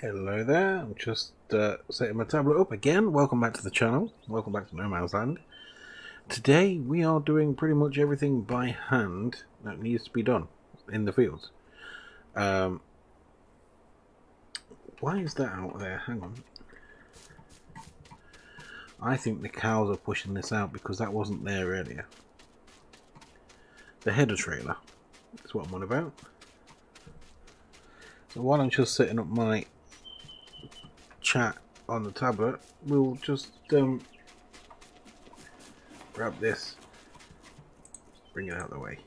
Hello there, I'm just setting my tablet up again. Welcome back to the channel, welcome back to No Man's Land. Today we are doing pretty much everything by hand that needs to be done in the fields. Why is that out there? Hang on. I think the cows are pushing this out because that wasn't there earlier. The header trailer is what I'm on about. So while I'm just setting up my chat on the tablet, we'll just grab this, bring it out of the way.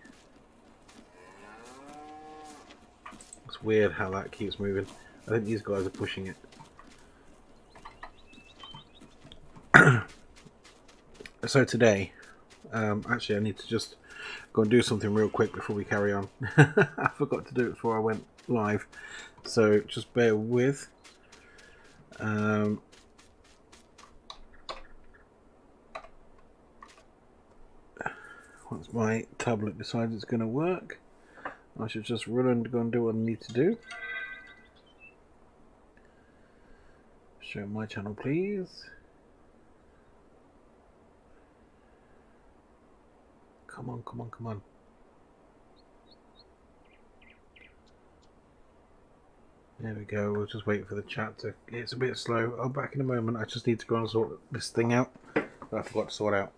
It's weird how that keeps moving. I think these guys are pushing it. So today, actually I need to just go and do something real quick before we carry on. I forgot to do it before I went live, so just bear with. Once my tablet decides it's going to work, I should just run and go and do what I need to do. Show my channel, please. Come on, come on, come on. There we go, we'll just wait for the chat to... It's a bit slow. I'll be back in a moment. I just need to go and sort this thing out that I forgot to sort out.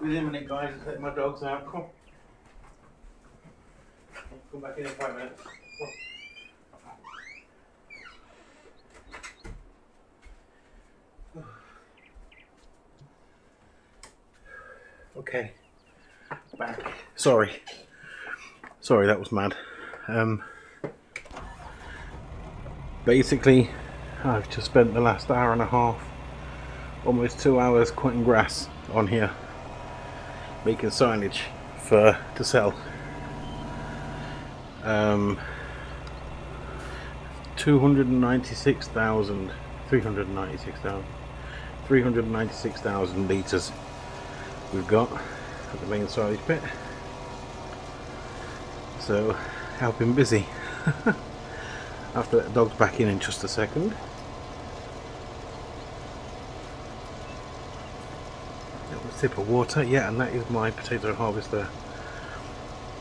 Within a minute, guys. I'll take my dogs out. Come on. Come back in 5 minutes. Okay. Back. Sorry, that was mad. Basically, I've just spent the last hour and a half, almost 2 hours, cutting grass on here, making signage to sell. 396,000 litres we've got at the main silage pit, so I've been busy. After that, dog's back in just a second. A sip of water, yeah, and that is my potato harvester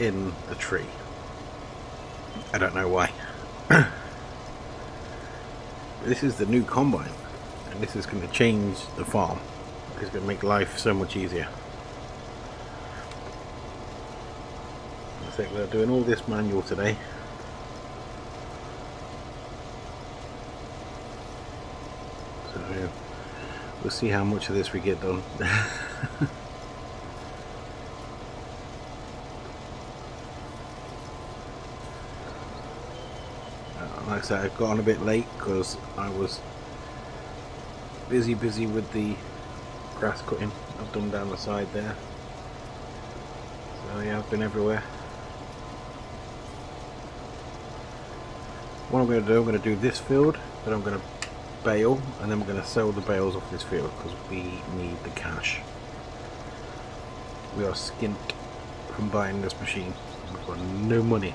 in the tree. I don't know why. This is the new combine, and this is going to change the farm. It's going to make life so much easier. I think we're doing all this manual today. So we'll see how much of this we get done. Like I said, I got on a bit late because I was busy with the grass cutting I've done down the side there. So yeah, I've been everywhere. what I'm going to do, I'm going to do this field, then I'm going to bale, and then we're going to sell the bales off this field because we need the cash. We are skint from buying this machine. We've got no money.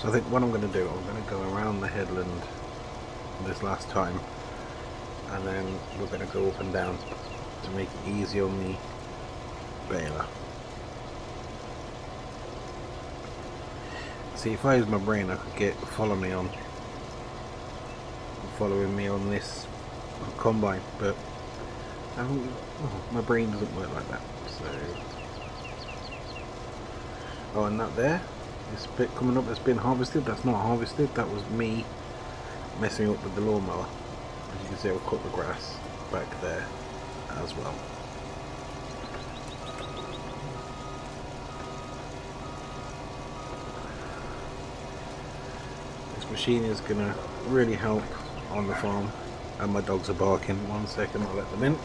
So I think what I'm going to do, I'm going to go around the headland this last time, and then we're going to go up and down to make it easy on the baler. See, if I use my brain, I could get following me on this combine, but my brain doesn't work like that. So, oh, and that there. This bit coming up that's been harvested, that's not harvested, that was me messing up with the lawnmower. As you can see, I've cut the grass back there as well. This machine is going to really help on the farm, and my dogs are barking. 1 second, I'll let them in.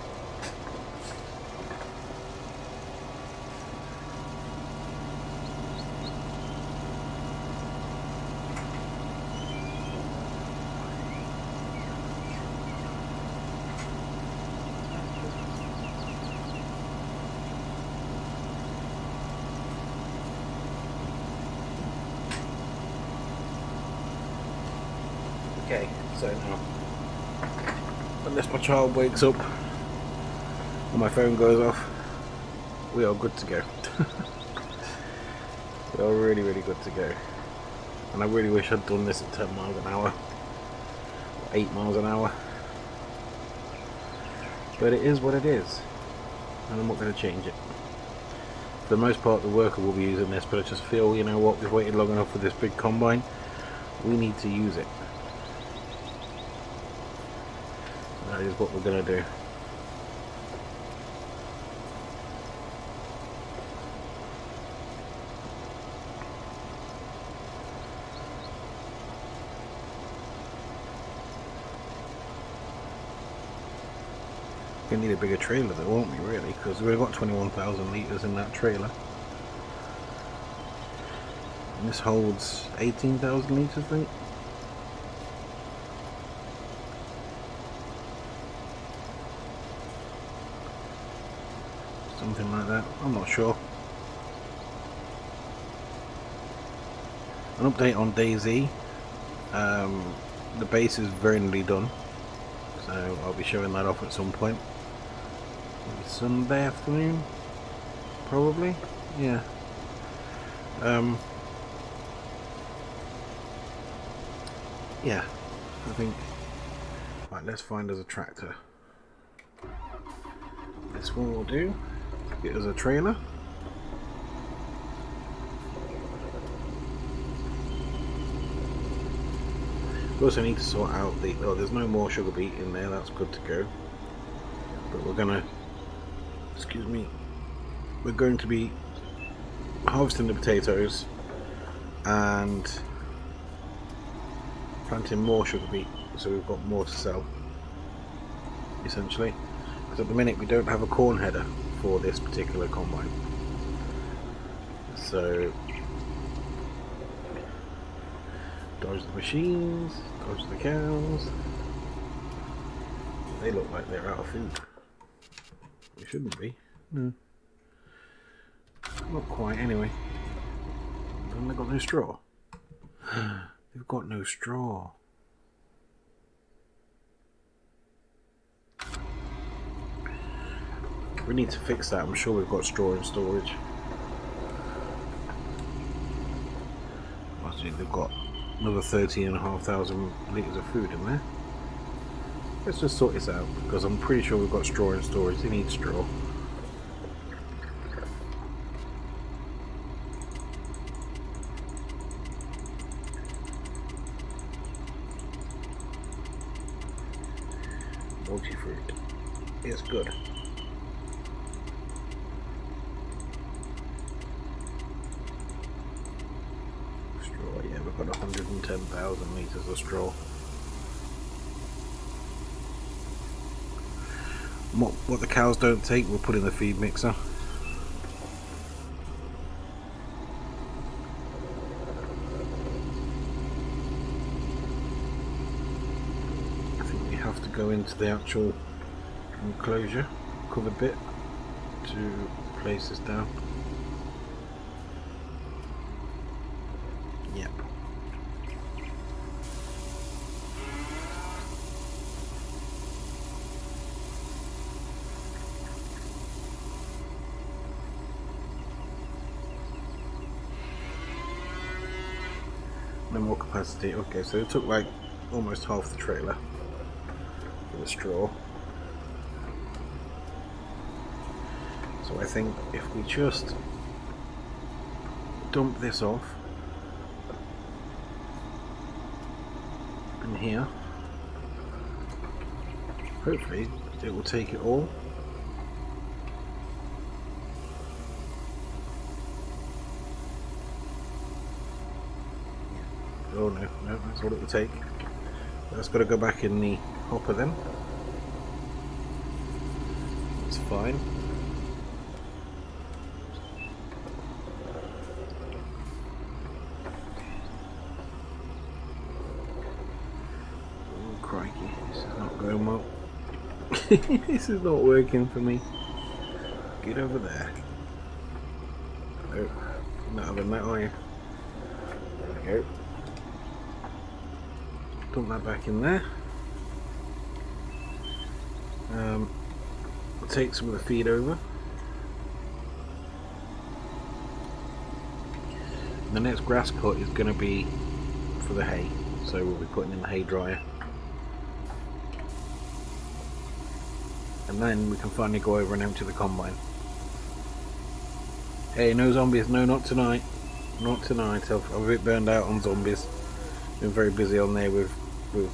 Okay, so now, unless my child wakes up or my phone goes off, we are good to go. We are really, really good to go. And I really wish I'd done this at 10 miles an hour, or 8 miles an hour. But it is what it is, and I'm not going to change it. For the most part, the worker will be using this, but I just feel, you know what, we've waited long enough for this big combine, we need to use it. That is what we're going to do. We're going to need a bigger trailer though, won't we, really? Because we've got 21,000 litres in that trailer. And this holds 18,000 litres, I think. Something like that, I'm not sure. An update on DayZ. The base is very nearly done, so I'll be showing that off at some point. Maybe Sunday afternoon, probably. Yeah. Yeah, I think. Right, let's find us a tractor. This one will do. Get us a trailer. We also need to sort out the, oh, there's no more sugar beet in there, that's good to go. But we're gonna, excuse me, we're going to be harvesting the potatoes and planting more sugar beet, so we've got more to sell, essentially. Because at the minute we don't have a corn header for this particular combine. So dodge the machines, dodge the cows. They look like they're out of food. They shouldn't be. No. Not quite anyway. And they've got no straw. They've got no straw. We need to fix that. I'm sure we've got straw in storage. Actually, they've got another 13,500 litres of food in there. Let's just sort this out, because I'm pretty sure we've got straw in storage. They need straw. Multi-fruit. It's good. 10,000 litres of straw. What the cows don't take, we'll put in the feed mixer. I think we have to go into the actual enclosure, covered bit, to place this down. Yep. No more capacity. Okay, so it took like almost half the trailer for the straw. So I think if we just dump this off in here, hopefully it will take it all. Oh no, that's what it will take. That's got to go back in the hopper then. That's fine. Oh crikey, this is not going well. This is not working for me. Get over there. Oh, you're not having that, are you? There we go. Dump that back in there. Take some of the feed over. The next grass cut is going to be for the hay, so we'll be putting in the hay dryer, and then we can finally go over and empty the combine. Hey, no zombies, no, not tonight, not tonight. I'm a bit burned out on zombies. Been very busy on there with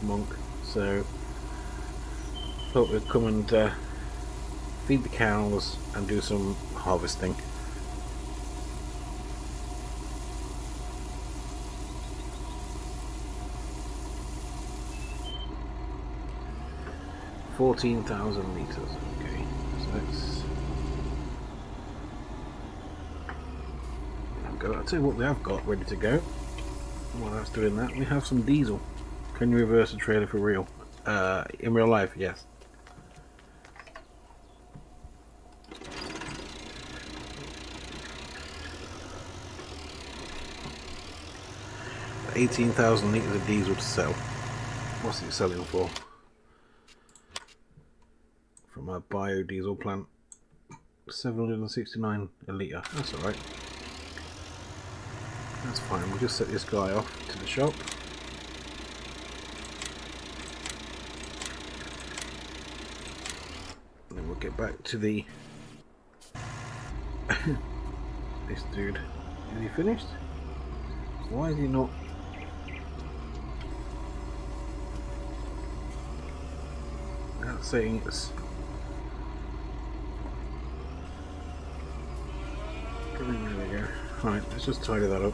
Monk, so thought we'd come and feed the cows and do some harvesting. $14,000 litres. Okay, so let's go. I'll tell you what we have got ready to go. While that's doing that, we have some diesel. Can you reverse a trailer for real? In real life, yes. $18,000 litres of diesel to sell. What's it selling for? From our biodiesel plant, $769 a litre. That's alright. That's fine. We'll just set this guy off to the shop. And then we'll get back to the this dude. Is he finished? Why is he not? That's saying it's there we go. Right, let's just tidy that up.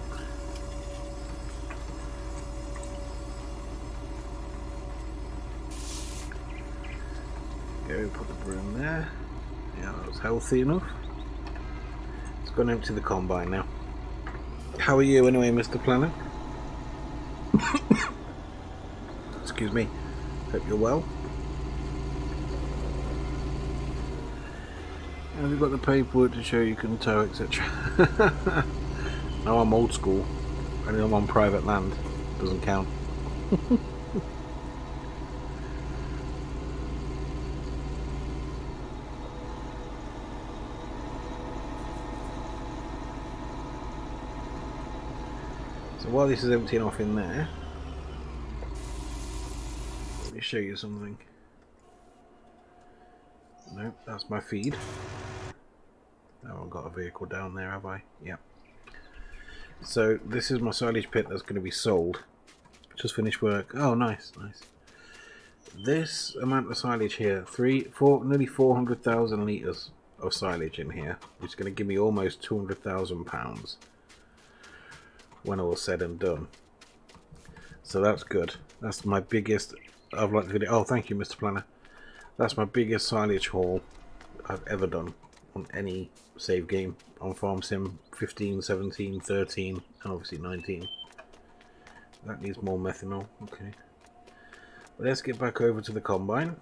Go, put the broom there. Yeah, that was healthy enough. It's gone empty the combine now. How are you anyway, Mr. Planner? Excuse me. Hope you're well. Have you got the paperwork to show you can tow, etc.? No, I'm old school. Only I'm on private land. Doesn't count. So while this is emptying off in there, let me show you something. Nope, that's my feed. I haven't got a vehicle down there, have I? Yep. So this is my silage pit that's going to be sold. Just finished work. Oh, nice, nice. This amount of silage here, nearly 400,000 litres of silage in here, which is going to give me almost £200,000 when all said and done. So that's good. That's my biggest. I've liked the video. Oh, thank you, Mr. Planner. That's my biggest silage haul I've ever done on any save game on Farm Sim 15, 17, 13, and obviously 19. That needs more methanol. Okay. Well, let's get back over to the combine.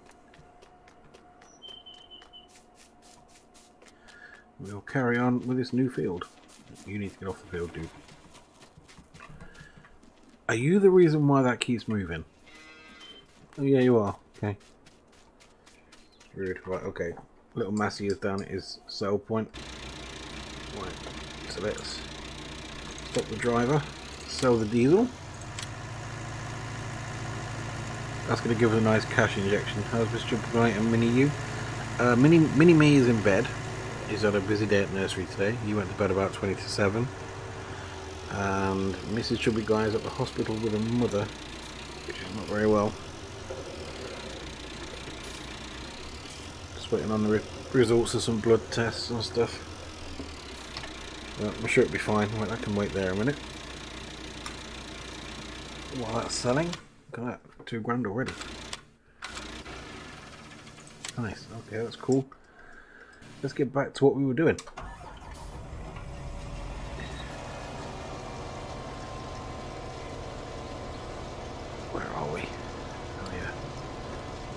We'll carry on with this new field. You need to get off the field, dude. Are you the reason why that keeps moving? Oh yeah, you are. Okay. Rude. Right, okay. Little Massey is down at his sell point. Right, so let's stop the driver, sell the diesel. That's going to give us a nice cash injection. How's Mr. Guy and Mini you? Mini Me is in bed. He's had a busy day at nursery today. He went to bed about 20 to 7. And Mrs. Chubby Guy is at the hospital with her mother, which is not very well. Just waiting on the results of some blood tests and stuff. Well, I'm sure it'll be fine. Wait, I can wait there a minute. While that's selling, look at that, £2 already. Nice. Okay, that's cool. Let's get back to what we were doing. Where are we? Oh yeah.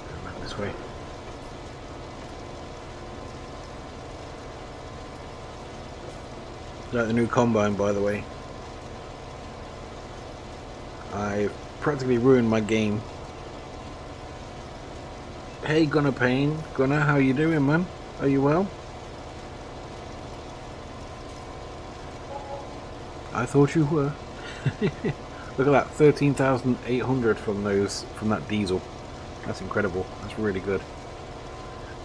Going back this way. Like the new combine, by the way. I've practically ruined my game. Hey Gunner Payne. Gunner, how you doing, man? Are you well? I thought you were. Look at that, 13,800 from that diesel. That's incredible. That's really good.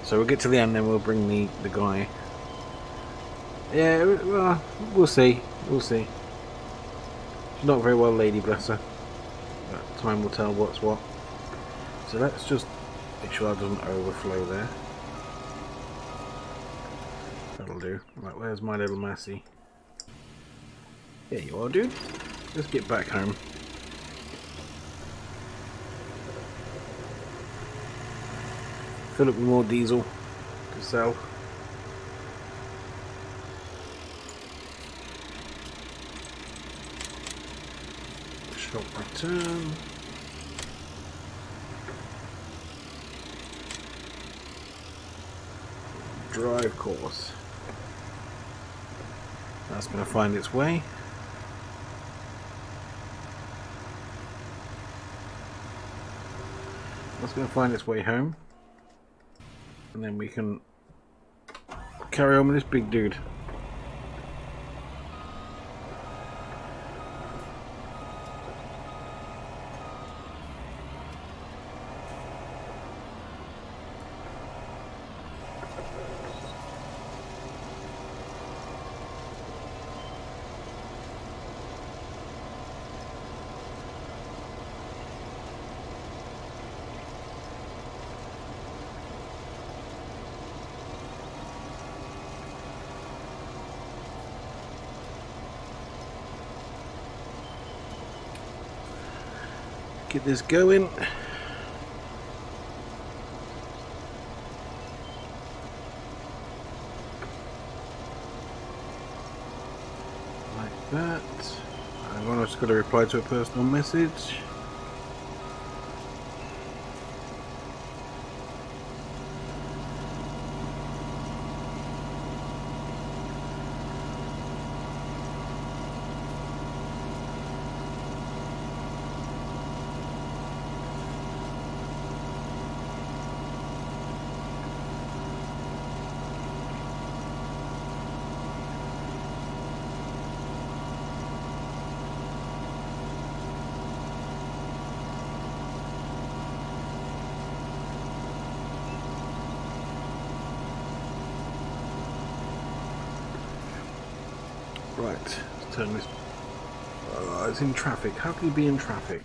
So we'll get to the end, then we'll bring the guy. Yeah, well, we'll see. We'll see. She's not very well, lady, bless her. But time will tell what's what. So let's just make sure that doesn't overflow there. That'll do. Right, where's my little Massey? There you are, dude. Let's get back home. Fill up with more diesel to sell. Shop return. Drive course. That's going to find its way. That's going to find its way home. And then we can carry on with this big dude. Get this going. Like that. Hang on, I've just got to reply to a personal message. Right, let's turn this. It's in traffic. How can you be in traffic?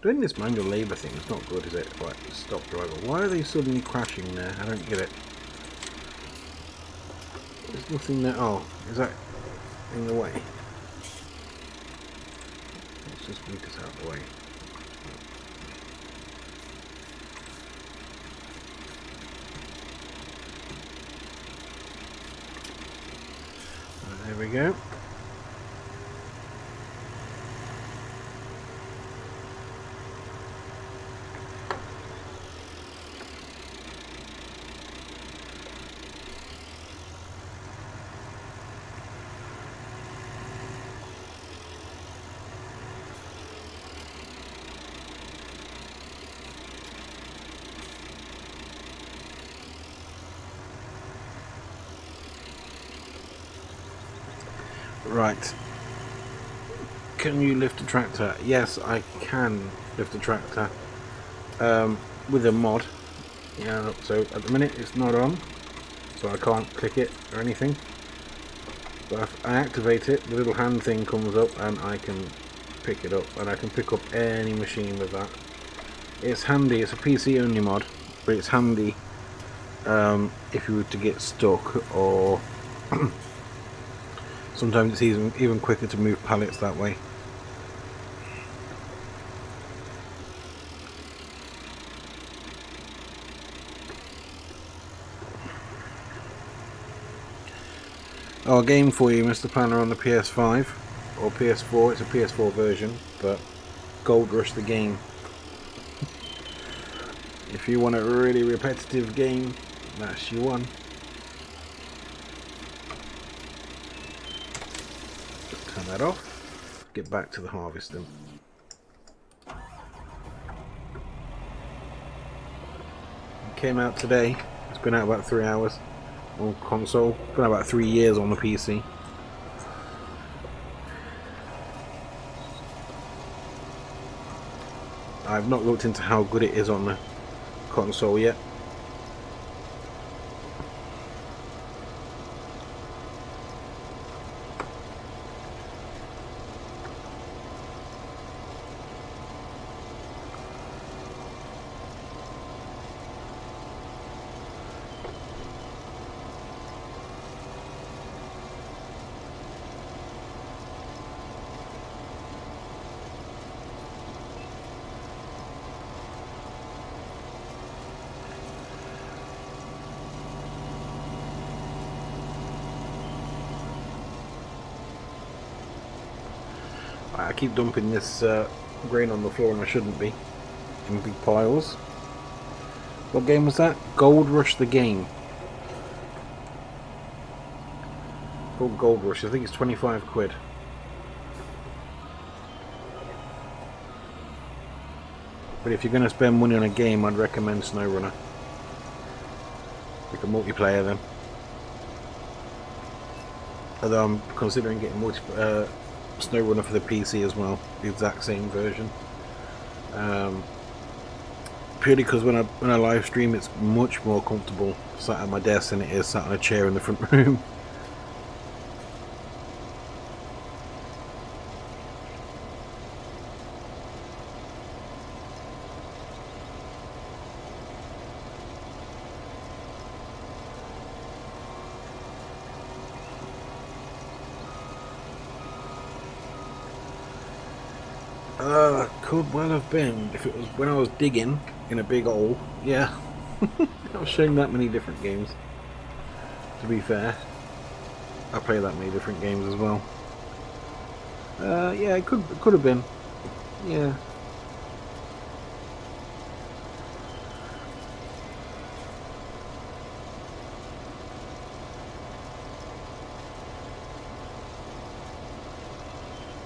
Doing this manual labour thing is not good, is it? Right, stop driver. Why are they suddenly crashing there? I don't get it. There's nothing there. Oh, is that in the way? Let's just move this out of the way. There we go. Right. Can you lift a tractor? Yes, I can lift a tractor with a mod. Yeah, so at the minute it's not on, so I can't click it or anything. But if I activate it, the little hand thing comes up and I can pick it up, and I can pick up any machine with that. It's handy. It's a PC only mod, but it's handy if you were to get stuck, or sometimes it's even quicker to move pallets that way. Oh, a game for you, Mr. Planner, on the PS5 or PS4. It's a PS4 version, but Gold Rush the game. If you want a really repetitive game, that's your one. Just turn that off. Get back to the harvesting. It came out today. It's been out about 3 hours on console. It's been about 3 years on the PC. I've not looked into how good it is on the console yet. I keep dumping this grain on the floor, and I shouldn't be, in big piles. What game was that? Gold Rush the game. Called Gold Rush. I think it's 25 quid. But if you're going to spend money on a game, I'd recommend SnowRunner. Like a multiplayer then. Although I'm considering getting SnowRunner for the PC as well, the exact same version. Purely because when I live stream, it's much more comfortable sat at my desk than it is sat on a chair in the front room. Could well have been if it was when I was digging in a big hole. Yeah, I was showing that many different games. To be fair, I play that many different games as well. Yeah, it could have been. Yeah.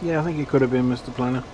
Yeah, I think it could have been, Mr. Planner.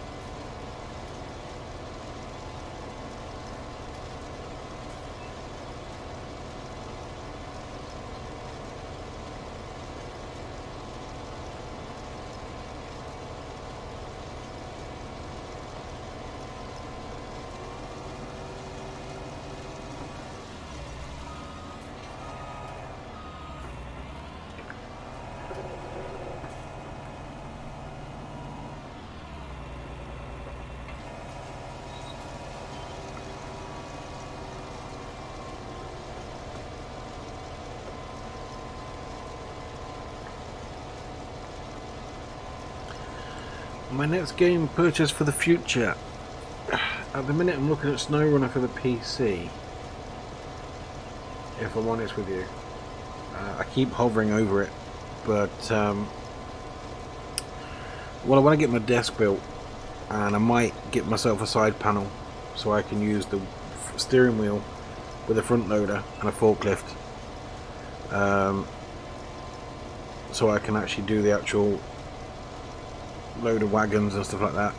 My next game purchase for the future. At the minute I'm looking at SnowRunner for the PC. If I'm honest with you. I keep hovering over it. But, well, I want to get my desk built. And I might get myself a side panel. So I can use the steering wheel with a front loader and a forklift. So I can actually do the actual load of wagons and stuff like that,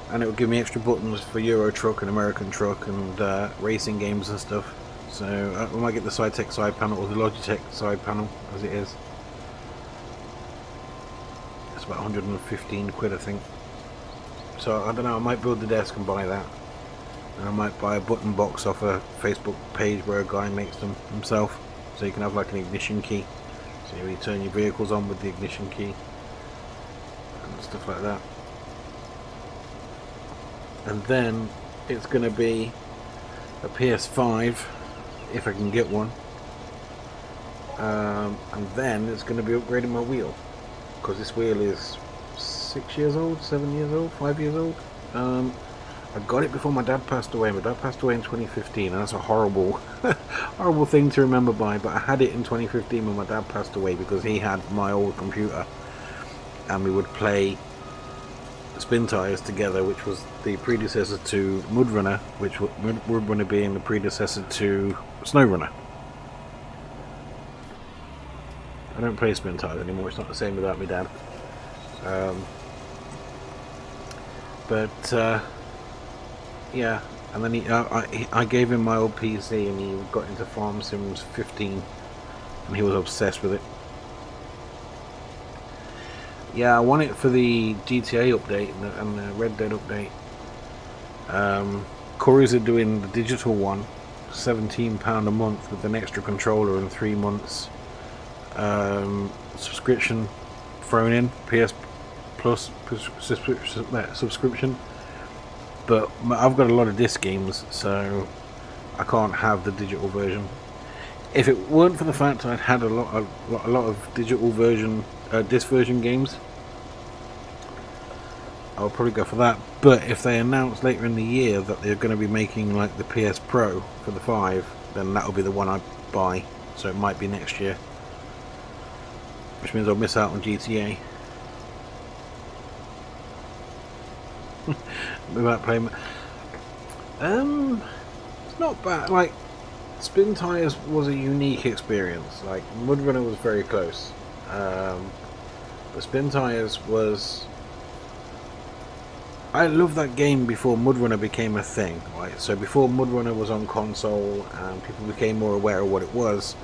and it will give me extra buttons for Euro Truck and American Truck and racing games and stuff. So I might get the Cytec side panel or the Logitech side panel as it is. It's about 115 quid I think. So I don't know, I might build the desk and buy that, and I might buy a button box off a Facebook page where a guy makes them himself, so you can have like an ignition key, so you turn your vehicles on with the ignition key and stuff like that. And then it's going to be a PS5 if I can get one, and then it's going to be upgrading my wheel, because this wheel is 6 years old, 7 years old, 5 years old. I got it before my dad passed away. My dad passed away in 2015, and that's a horrible horrible thing to remember by, but I had it in 2015 when my dad passed away, because he had my old computer and we would play Spin Tires together, which was the predecessor to Mudrunner, which Mudrunner being the predecessor to SnowRunner. I don't play Spin Tires anymore, it's not the same without my dad. Yeah, and then I gave him my old PC and he got into Farm Sims 15 and he was obsessed with it. Yeah, I want it for the GTA update and the Red Dead update. Corey's are doing the digital one, £17 a month with an extra controller and 3 months subscription thrown in, PS Plus subscription. But I've got a lot of disc games, so I can't have the digital version. If it weren't for the fact I'd had a lot of digital version, disc version games, I'll probably go for that. But if they announce later in the year that they're going to be making like the PS Pro for the 5, then that'll be the one I buy. So it might be next year, which means I'll miss out on GTA. Without playing, it's not bad. Like, Spin Tires was a unique experience. Like, Mudrunner was very close, but Spin Tires was. I loved that game before Mudrunner became a thing. Right, so before Mudrunner was on console and people became more aware of what it was,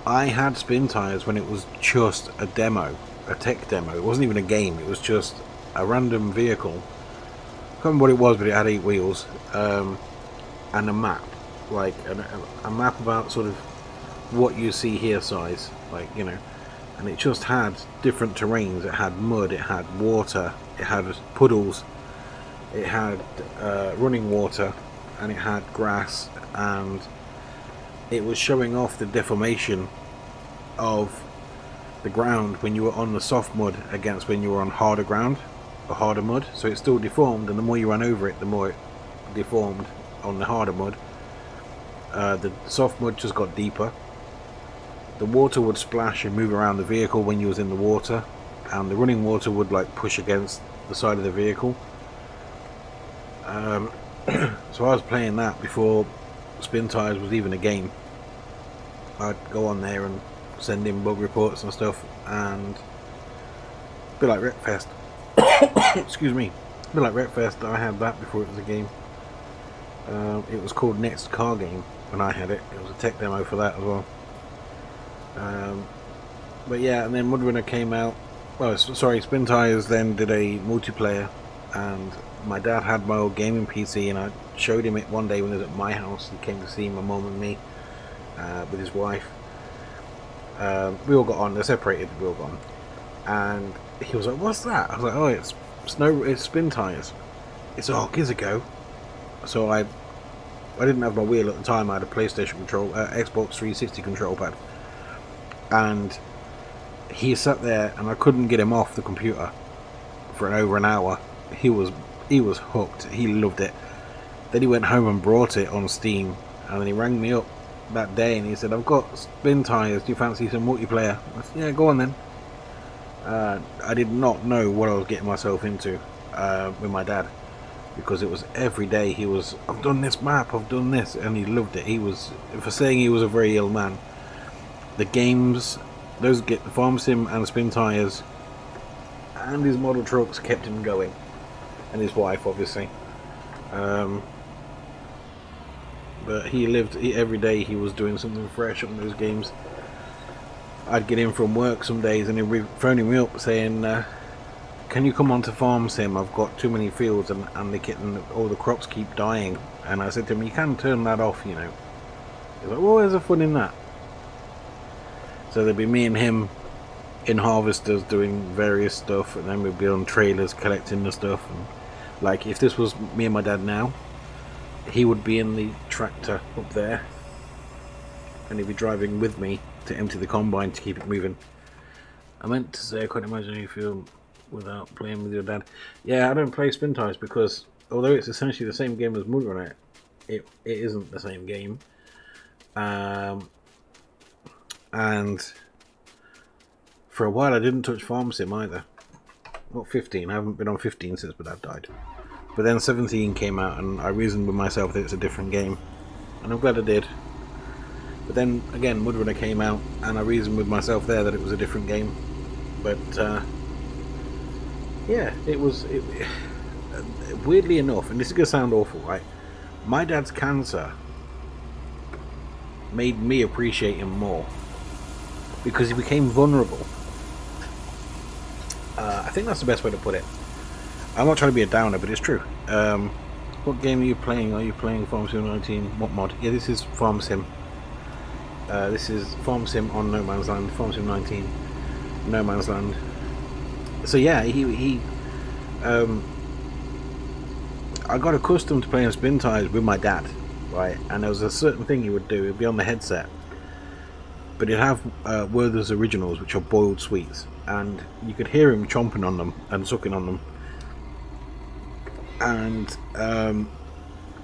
I had Spin Tires when it was just a demo, a tech demo. It wasn't even a game. It was just a random vehicle. I can't remember what it was, but it had 8 wheels, and a map, like a map about sort of what you see here size, like, you know, and it just had different terrains. It had mud, it had water, it had puddles, it had running water, and it had grass, and it was showing off the deformation of the ground when you were on the soft mud against when you were on harder ground. A harder mud, so it's still deformed, and the more you ran over it, the more it deformed on the harder mud. The soft mud just got deeper. The water would splash and move around the vehicle when you was in the water, and the running water would like push against the side of the vehicle. So I was playing that before Spin Tires was even a game. I'd go on there and send in bug reports and stuff, and be like Wreckfest. Excuse me. A bit like Wreckfest, I had that before it was a game. It was called Next Car Game when I had it. It was a tech demo for that as well. But yeah, and then Mudrunner came out. Well, sorry, Spin Tires then did a multiplayer, and my dad had my old gaming PC, and I showed him it one day when he was at my house. He came to see my mum and me with his wife. We all got on. They're separated. We all got on, and he was like, "What's that?" I was like, "Oh, it's Spin Tires." It's "Oh, gives a go." So I didn't have my wheel at the time. I had a PlayStation control, Xbox 360 control pad, and he sat there, and I couldn't get him off the computer for over an hour. He was hooked. He loved it. Then he went home and brought it on Steam, and then he rang me up that day and he said, "I've got spin tires. Do you fancy some multiplayer?" I said, "Yeah, go on then." I did not know what I was getting myself into with my dad, because it was every day he was, "I've done this map, I've done this," and he loved it. He was, for saying he was a very ill man, the games, those get farm sim and spin tires and his model trucks kept him going, and his wife obviously. But he lived, every day he was doing something fresh on those games. I'd get in from work some days and he'd be phoning me up saying, "Can you come on to farm sim? I've got too many fields and all the crops keep dying." And I said to him, "You can turn that off, you know." He's like, "Well, where's the fun in that?" So there'd be me and him in harvesters doing various stuff, and then we'd be on trailers collecting the stuff. And like, if this was me and my dad now, he would be in the tractor up there and he'd be driving with me to empty the combine to keep it moving. I meant to say I couldn't imagine how you feel without playing with your dad. Yeah, I don't play spin tires because although it's essentially the same game as Mud Runner, it isn't the same game. And for a while I didn't touch farm sim either. Not 15, I haven't been on 15 since my dad died. But then 17 came out and I reasoned with myself that it's a different game, and I'm glad I did. But then again, Mud Runner came out and I reasoned with myself there that it was a different game. But yeah, it was weirdly enough, and this is going to sound awful, right? My dad's cancer made me appreciate him more because he became vulnerable. I think that's the best way to put it. I'm not trying to be a downer, but it's true. What game are you playing? Are you playing Farm Sim 19? What mod? Yeah, this is Farm Sim. This is Farm Sim on No Man's Land. Farm Sim 19, No Man's Land. So yeah, I got accustomed to playing spin tires with my dad, right? And there was a certain thing he would do. It'd be on the headset, but he'd have Werther's Originals, which are boiled sweets, and you could hear him chomping on them and sucking on them. And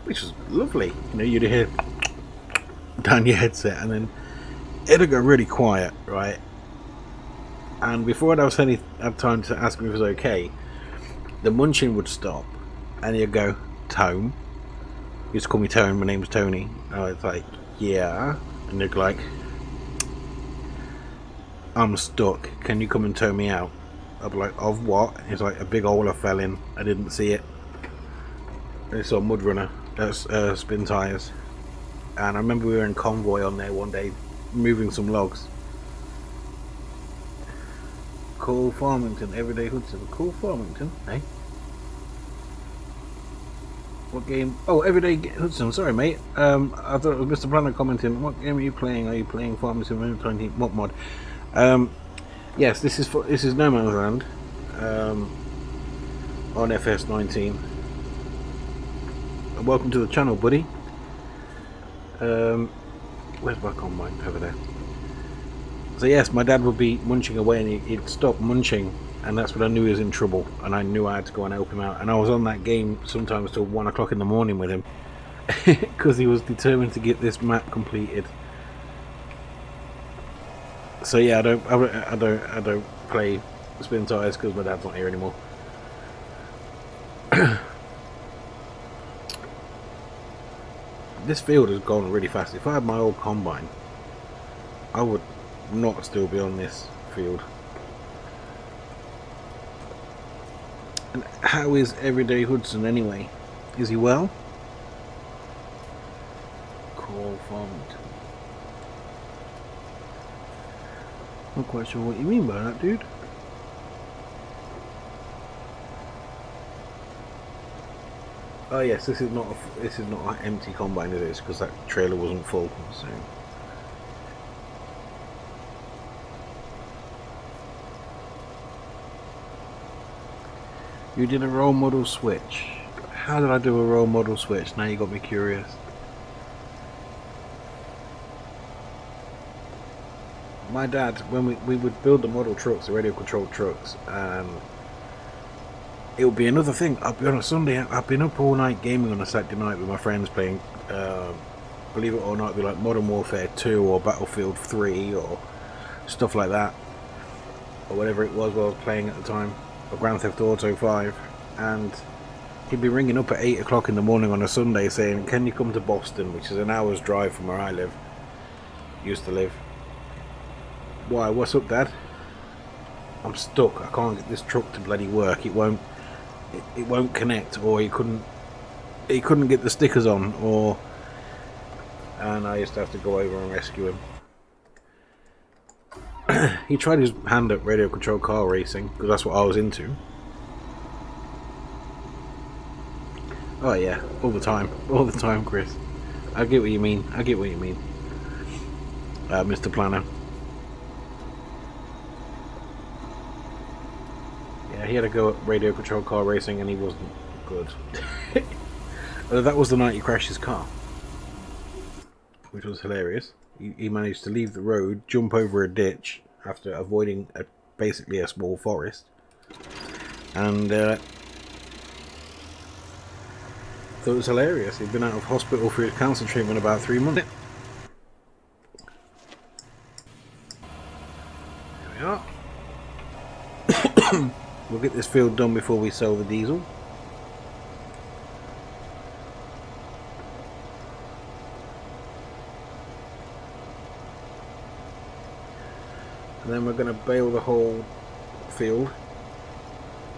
which was lovely, you know. You'd hear down your headset, and then it'd go really quiet, right? And before I'd have time to ask him if it was okay, the munching would stop, and he'd go, "Tone." He used to call me Tone. My name's Tony. And I was like, "Yeah," and they'd be like, "I'm stuck. Can you come and tow me out?" I'd be like, "Of what?" He's like, "A big hole I fell in. I didn't see it." I saw Mud Runner, spin tires, and I remember we were in convoy on there one day, moving some logs. Cool Farmington, Everyday Hudson. Cool Farmington, eh? What game? Oh, Everyday Hudson. Sorry, mate. I thought it was Mr. Planner commenting. What game are you playing? Are you playing Farmington 20? What mod? Yes, this is No Man's Land on FS19. Welcome to the channel, buddy. Where's my combine? Over there. So yes, my dad would be munching away and he'd stop munching, and that's when I knew he was in trouble, and I knew I had to go and help him out. And I was on that game sometimes till 1 o'clock in the morning with him because he was determined to get this map completed. So yeah, I don't play spin tires because my dad's not here anymore. This field has gone really fast. If I had my old combine, I would not still be on this field. And how is Everyday Hudson anyway? Is he well? Call Farmington. Not quite sure what you mean by that, dude. Oh yes, this is not an empty combine, it is, because that trailer wasn't full. So you did a role model switch. How did I do a role model switch? Now you got me curious. My dad, when we would build the model trucks, the radio controlled trucks, it'll be another thing. I'll be on a Sunday. I've been up all night gaming on a Saturday night with my friends playing. Believe it or not, it'd be like Modern Warfare 2 or Battlefield 3 or stuff like that, or whatever it was I was playing at the time, or Grand Theft Auto 5, and he'd be ringing up at 8 o'clock in the morning on a Sunday saying, "Can you come to Boston?" which is an hour's drive from where I used to live. Why? What's up, Dad? I'm stuck. I can't get this truck to bloody work. It won't connect, or he couldn't get the stickers on, and I used to have to go over and rescue him. He tried his hand at radio controlled car racing because that's what I was into. Oh yeah, all the time, Chris. I get what you mean. Mr. Planner. Yeah, he had to go at radio controlled car racing and he wasn't good. That was the night he crashed his car, which was hilarious. He managed to leave the road, jump over a ditch after avoiding basically a small forest, and so it was hilarious. He'd been out of hospital for his cancer treatment about 3 months. There we are. We'll get this field done before we sell the diesel. And then we're going to bale the whole field,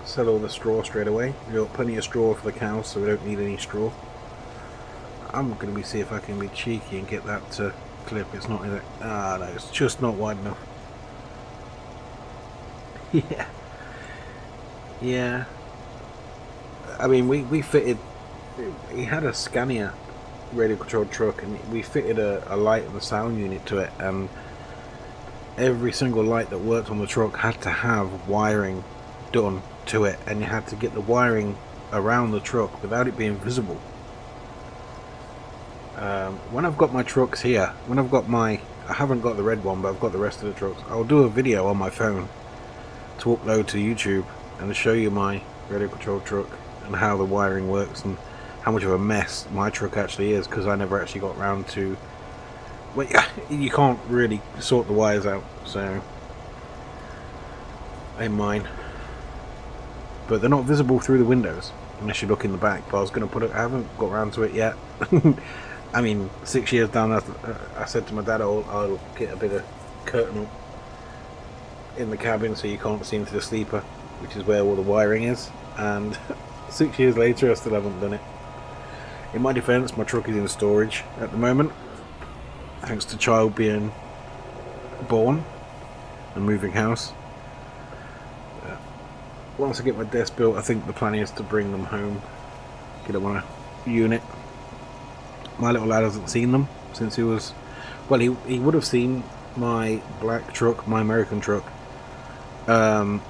sell all the straw straight away. We've got plenty of straw for the cows, so we don't need any straw. I'm going to see if I can be cheeky and get that to clip. It's not in it. Ah, no, it's just not wide enough. Yeah. I mean, we fitted. He had a Scania radio controlled truck, and we fitted a light and a sound unit to it, and every single light that worked on the truck had to have wiring done to it, and you had to get the wiring around the truck without it being visible. When I've got my trucks here, I haven't got the red one, but I've got the rest of the trucks, I'll do a video on my phone to upload to YouTube and show you my radio controlled truck and how the wiring works and how much of a mess my truck actually is, because I never actually got around to. Well, you can't really sort the wires out, so in mine, but they're not visible through the windows unless you look in the back. But I was going to put it. I haven't got around to it yet. I mean, 6 years down, I said to my dad, I'll get a bit of curtain up in the cabin so you can't see into the sleeper, which is where all the wiring is. And 6 years later, I still haven't done it. In my defence, my truck is in storage at the moment, thanks to child being born and moving house. Once I get my desk built, I think the plan is to bring them home, get them on a unit. My little lad hasn't seen them since he was, well, he would have seen my black truck, my American truck, but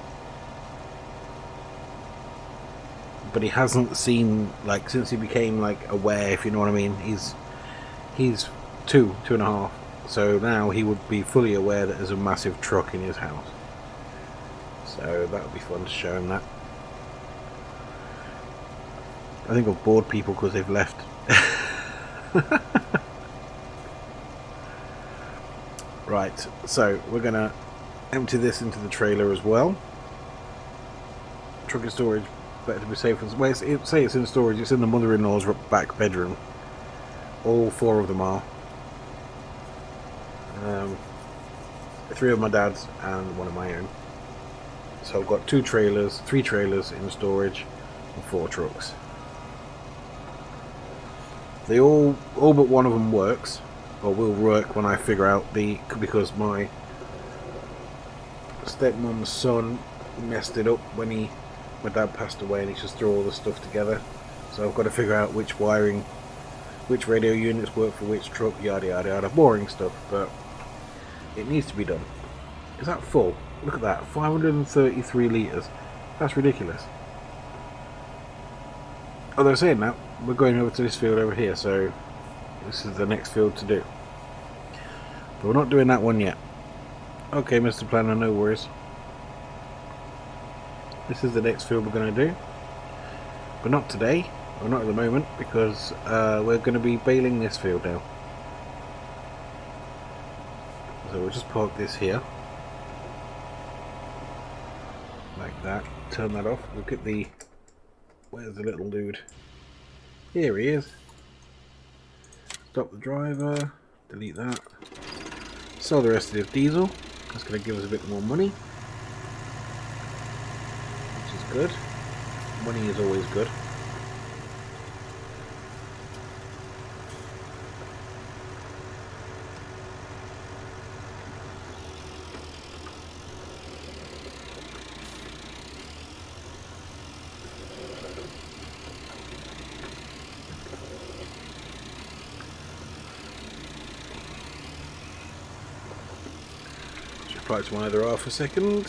he hasn't seen, like, since he became, like, aware, if you know what I mean. He's 2.5, so now he would be fully aware that there's a massive truck in his house, so that would be fun to show him that. I think I've bored people because they've left. Right, so we're gonna empty this into the trailer as well. Truck in storage, better to be safe. Well, say it's in storage, it's in the mother-in-law's back bedroom. All 4 of them are. 3 of my dad's and 1 of my own. So I've got 3 trailers in storage and 4 trucks. They all but one of them works, or will work when I figure out because my stepmom's son messed it up when my dad passed away, and he just threw all the stuff together. So I've got to figure out which radio units work for which truck, yada yada yada, boring stuff, but it needs to be done. Is that full? Look at that, 533 litres. That's ridiculous. Oh, they're saying that. We're going over to this field over here, so this is the next field to do. But we're not doing that one yet. Okay, Mr. Planner, no worries. This is the next field we're going to do. But not today, or not at the moment, because we're going to be baling this field now. So we'll just park this here. Like that. Turn that off. Look at the... Where's the little dude? Here he is. Stop the driver. Delete that. Sell the rest of the diesel. That's going to give us a bit more money. Which is good. Money is always good. Apply to one other half a second.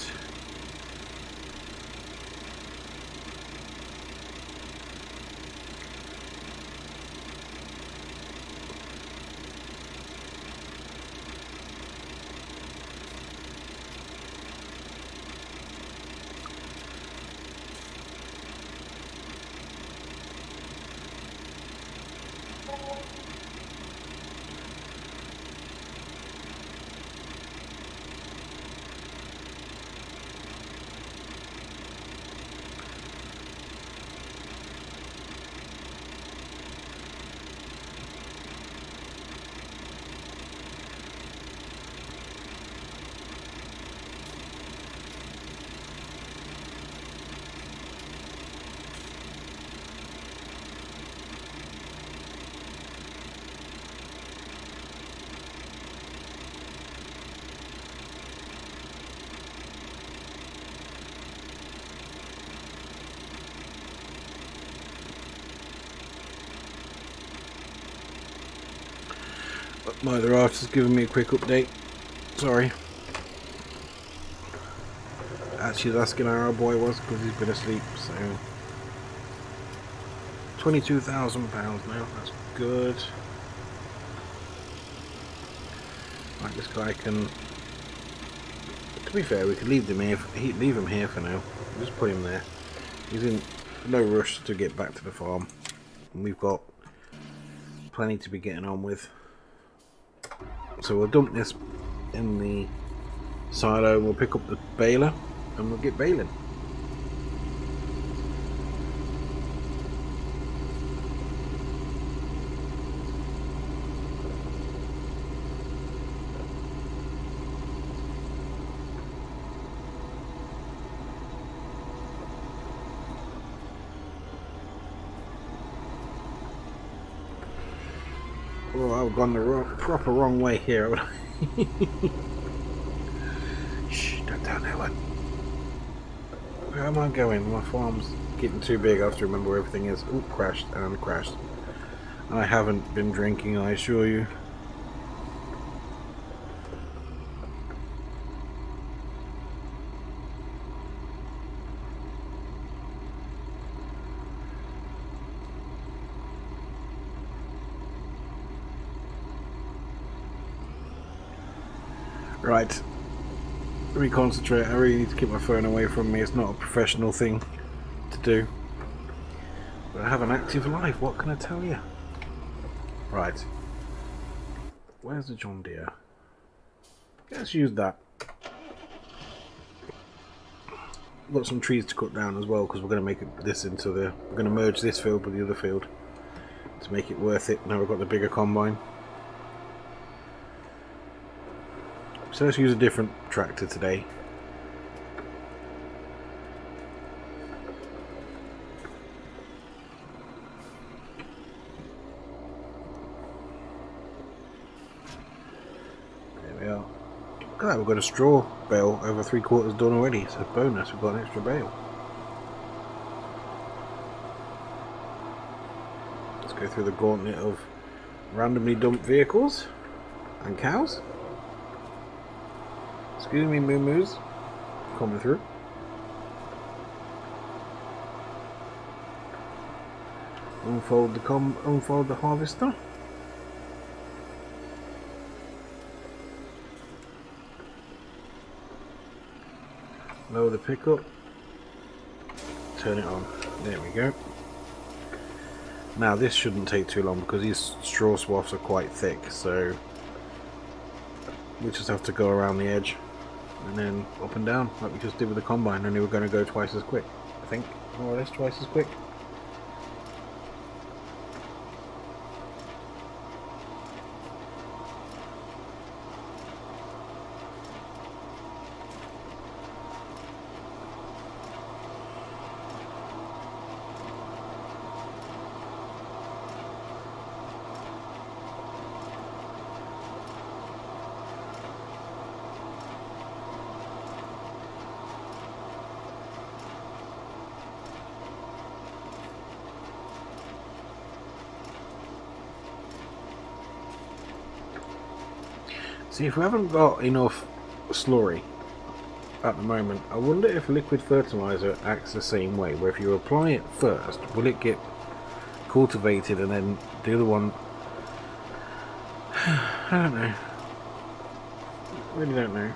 My other half has given me a quick update. Sorry. Actually, was asking how our boy was because he's been asleep. So, £22,000 now. That's good. Right, this guy can. To be fair, we could leave him here. Leave him here for now. Just put him there. He's in no rush to get back to the farm. And we've got plenty to be getting on with. So we'll dump this in the silo, we'll pick up the baler and we'll get baling. Oh, I've gone the proper wrong way here, haven't I? Shh, don't tell no one. Where am I going? My farm's getting too big. I have to remember where everything is. Ooh, crashed and crashed. And I haven't been drinking, I assure you. Right, reconcentrate. I really need to keep my phone away from me. It's not a professional thing to do, but I have an active life, what can I tell you? Right, where's the John Deere? Let's use that. We've got some trees to cut down as well because we're going to make this into the... We're going to merge this field with the other field to make it worth it. Now we've got the bigger combine. So let's use a different tractor today. There we are. Look at that, we've got a straw bale over 3/4 done already. So bonus, we've got an extra bale. Let's go through the gauntlet of randomly dumped vehicles and cows. Excuse me, moo-moos, coming through. Unfold the harvester. Lower the pickup. Turn it on. There we go. Now this shouldn't take too long because these straw swaths are quite thick, so we just have to go around the edge and then up and down like we just did with the combine, only we're going to go twice as quick, I think, more or less twice as quick. See, if we haven't got enough slurry at the moment, I wonder if liquid fertilizer acts the same way, where if you apply it first, will it get cultivated and then the other one... I don't know. I really don't know.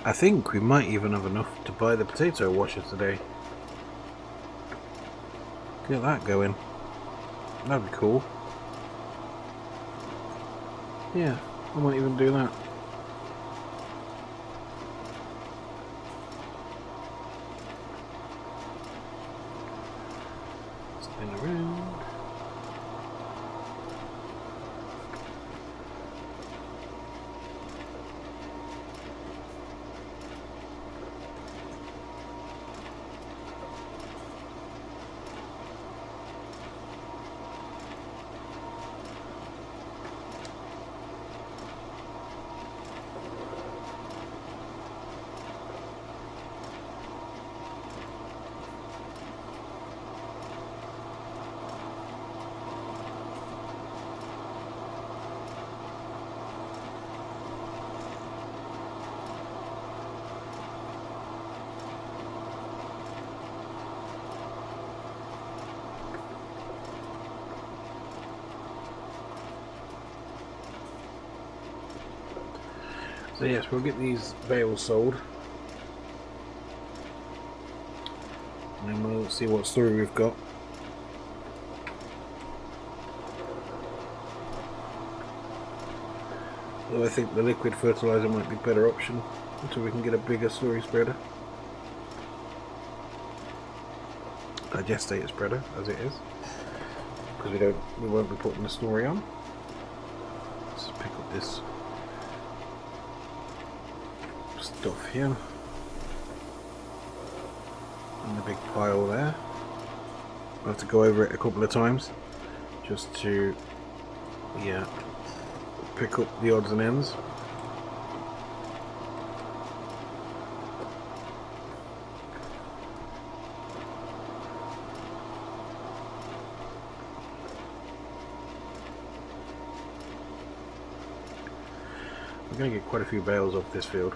I think we might even have enough to buy the potato washer today. Get that going. That'd be cool. Yeah, I might even do that. Spin around. So yes, we'll get these bales sold, and then we'll see what story we've got. Although I think the liquid fertilizer might be a better option until we can get a bigger slurry spreader. A gestated spreader, as it is, because we won't be putting the slurry on. Let's pick up this stuff here and the big pile there. I'll have to go over it a couple of times just to pick up the odds and ends. We're going to get quite a few bales off this field.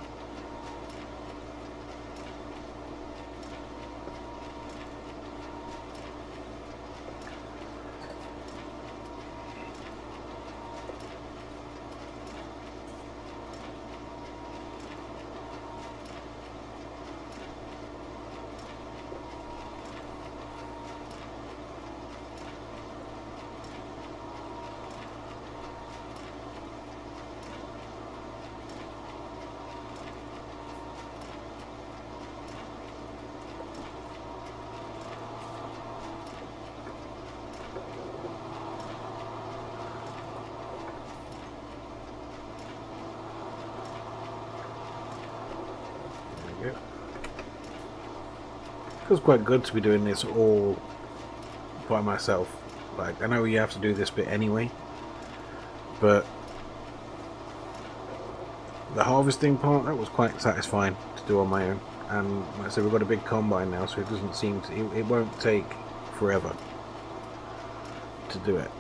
feels quite good to be doing this all by myself. Like, I know you have to do this bit anyway, but the harvesting part, that was quite satisfying to do on my own. And like I said, we've got a big combine now, so it doesn't seem to, it won't take forever to do it.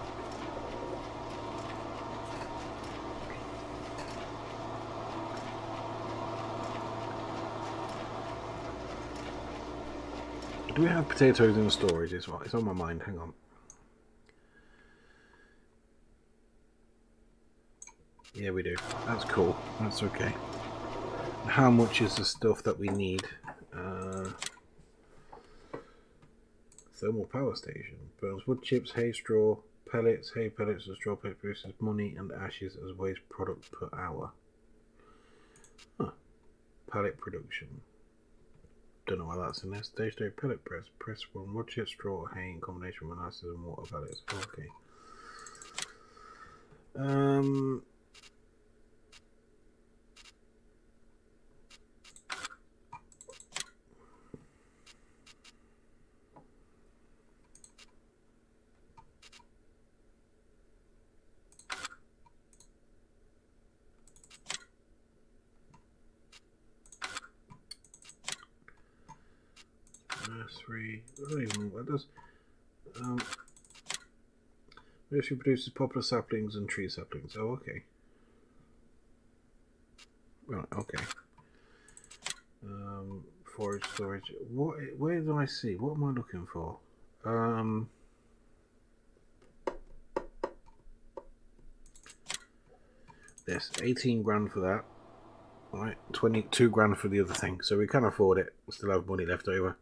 Do we have potatoes in storage? It's on my mind. Hang on. Yeah, we do. That's cool. That's okay. How much is the stuff that we need? Thermal power station. Burns wood chips, hay straw, pellets. Hay pellets and straw pellets produces money and ashes as waste product per hour. Huh. Pellet production. Don't know why that's in there. Stationary pellet press. Press from wood chips, straw, hay in combination with ashes and water pellets. Okay. Nursery. I don't even know what that does. Nursery produces poplar saplings and tree saplings. Oh, okay. Right, okay. Forage storage. What? Where do I see? What am I looking for? This 18 grand for that. Right, 22 grand for the other thing. So we can afford it. We still have money left over.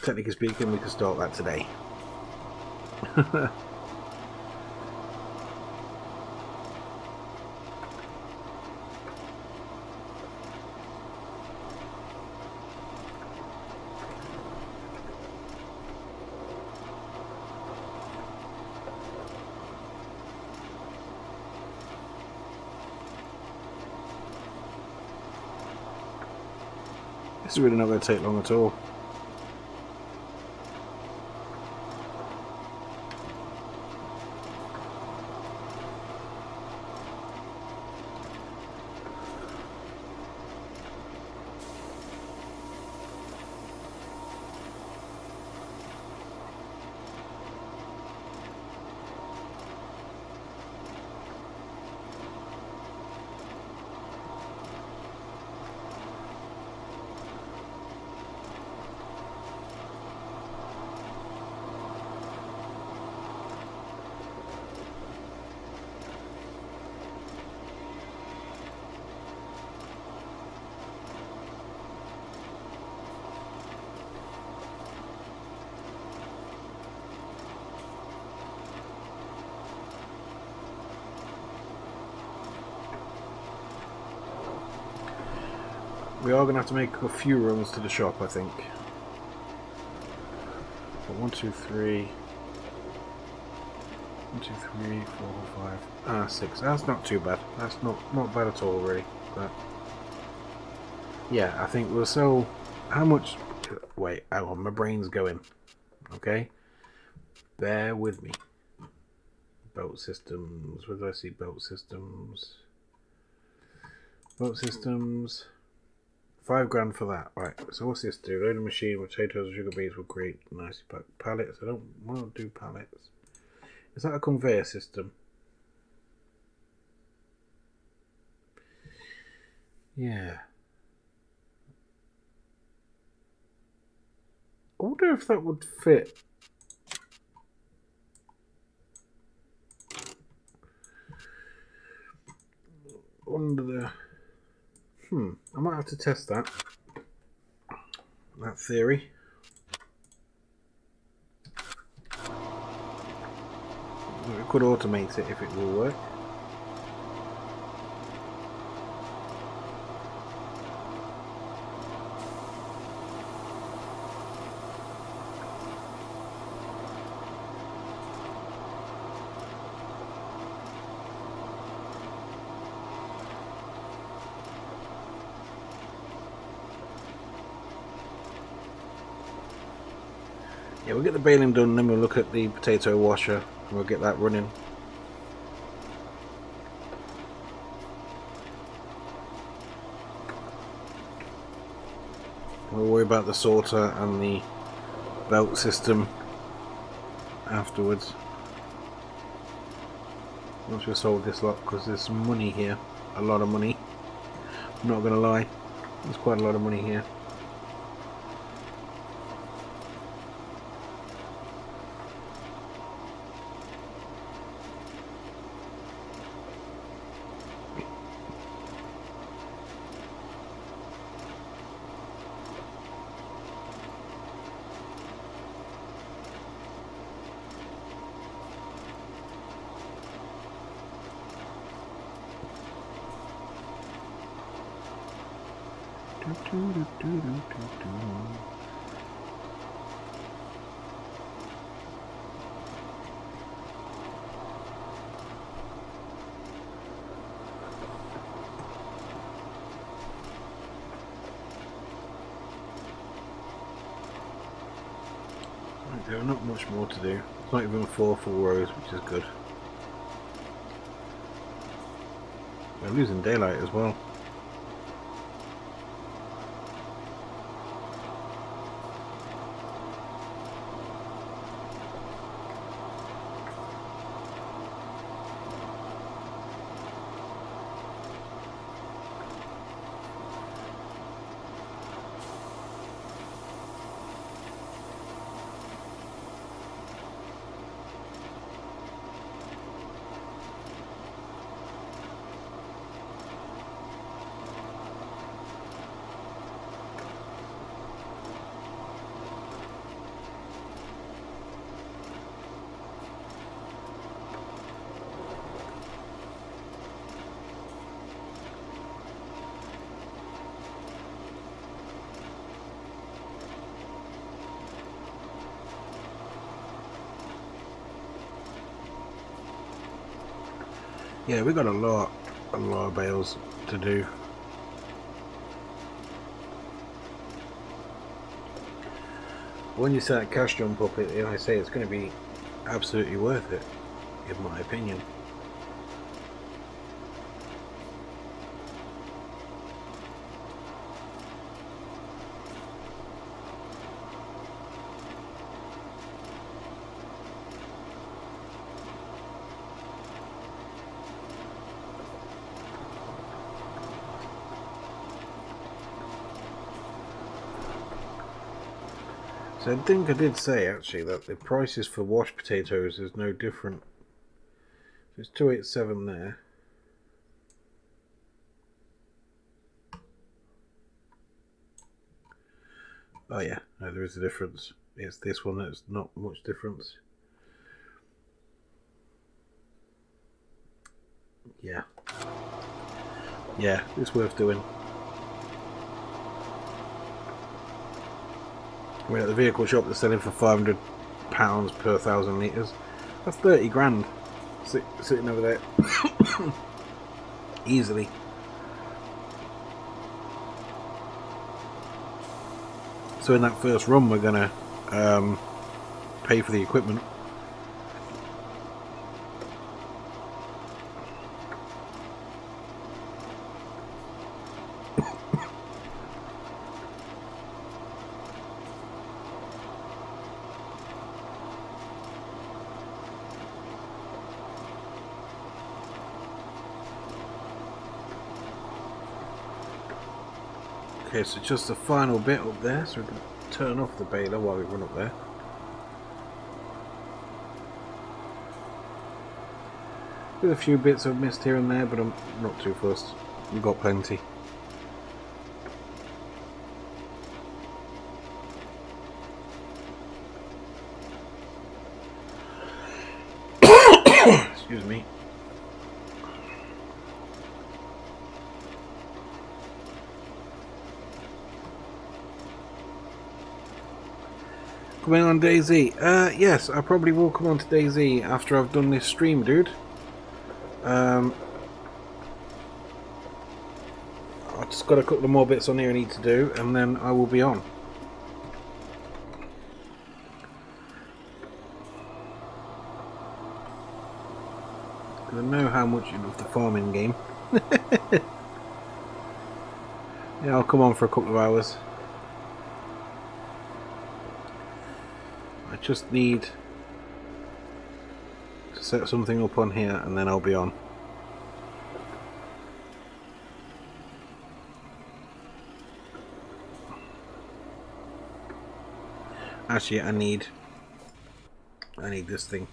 Technically speaking, we can start that today. This is really not going to take long at all. We are going to have to make a few runs to the shop, I think. But 1, 2, 3. 1, 2, 3, 4, 5. 6. That's not too bad. That's not bad at all, really. But yeah, I think we'll sell. How much? Wait, hang on, my brain's going. Okay, bear with me. Boat systems. Where do I see boat systems? Boat systems. 5 grand for that. Right, so what's this do? Load a machine with potatoes and sugar beets will create nicely packed pallets. I don't want to do pallets. Is that a conveyor system? Yeah. I wonder if that would fit. Under the... I might have to test that theory. We could automate it if it will work. Yeah, we'll get the baling done, then we'll look at the potato washer and we'll get that running. We'll worry about the sorter and the belt system afterwards. Once we've sold this lot, because there's some money here. A lot of money. I'm not going to lie. There's quite a lot of money here. There's not much more to do. It's not even 4 full rows, which is good. We're losing daylight as well. Yeah, we got a lot of bales to do. When you set that cash jump up, I say it's going to be absolutely worth it, in my opinion. So I think I did say actually that the prices for washed potatoes is no different. So it's 287 there. Oh yeah, no, there is a difference. It's this one that's not much difference. Yeah. Yeah, it's worth doing. We're at the vehicle shop that's selling for £500 per 1,000 litres. That's 30 grand sitting over there. Easily. So in that first run we're going to pay for the equipment. Okay, so just the final bit up there, so we can turn off the baler while we run up there. There's a few bits I've missed here and there, but I'm not too fussed. We've got plenty. Excuse me. Coming on DayZ? Yes, I probably will come on to DayZ after I've done this stream, dude. I've just got a couple of more bits on here I need to do, and then I will be on. I know how much you love the farming game. Yeah, I'll come on for a couple of hours. I just need to set something up on here and then I'll be on. Actually, I need this thing.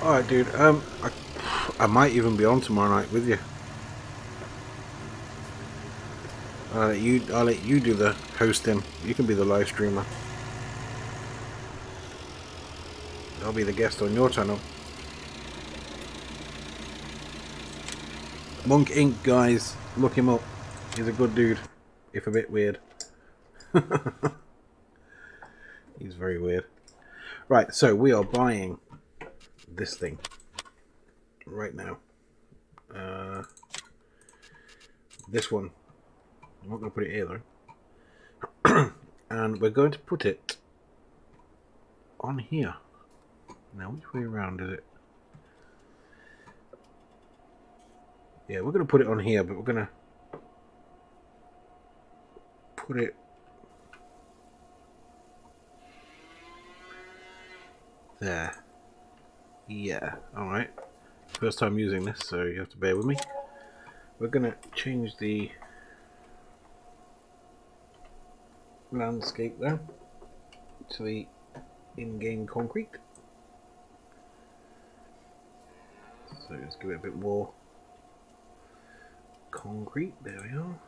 Alright, dude, I might even be on tomorrow night with you. I'll let you do the hosting. You can be the live streamer. I'll be the guest on your channel. Monk Inc, guys, look him up. He's a good dude, if a bit weird. He's very weird. Right, so we are buying this thing right now. This one. I'm not going to put it here though. And we're going to put it on here. Now, which way around is it? Yeah, we're going to put it on here, but we're going to put it there. Yeah, alright. First time using this, so you have to bear with me. We're going to change the landscape there to the in-game concrete. So let's give it a bit more concrete. There we are.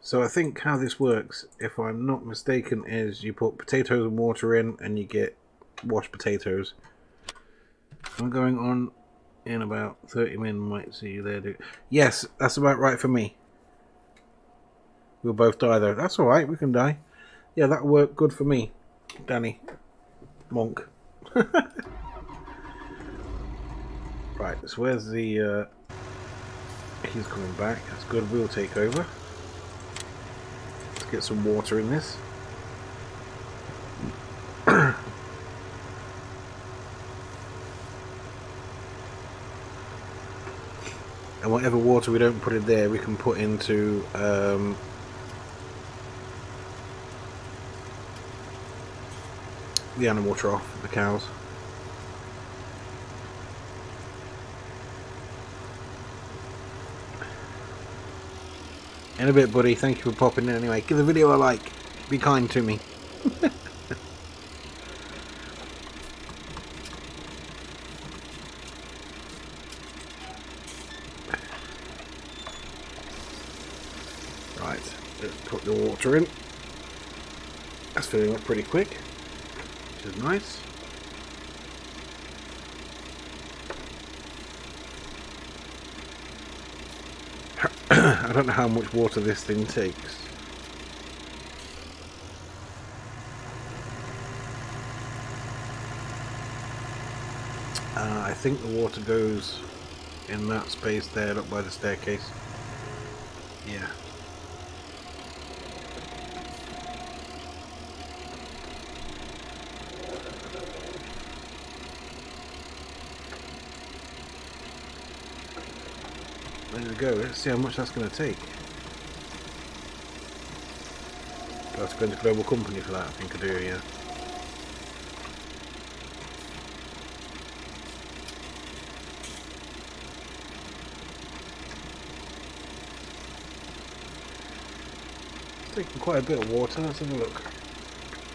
So I think how this works, if I'm not mistaken, is you put potatoes and water in and you get washed potatoes. I'm going on in about 30 minutes. Might see you there, dude. Yes, that's about right for me. We'll both die though. That's alright, we can die. Yeah, that'll work good for me, Danny. Monk. Right, so where's the... he's coming back. That's good, we'll take over. Let's get some water in this. And whatever water we don't put in there, we can put into the animal trough, the cows. In a bit, buddy. Thank you for popping in anyway. Give the video a like. Be kind to me. Right, let's put the water in. That's filling up pretty quick, which is nice. I don't know how much water this thing takes. I think the water goes in that space there, up by the staircase. Yeah. There we go. Let's see how much that's going to take. That's going to global company for that, I think I do, yeah. It's taking quite a bit of water. Let's have a look.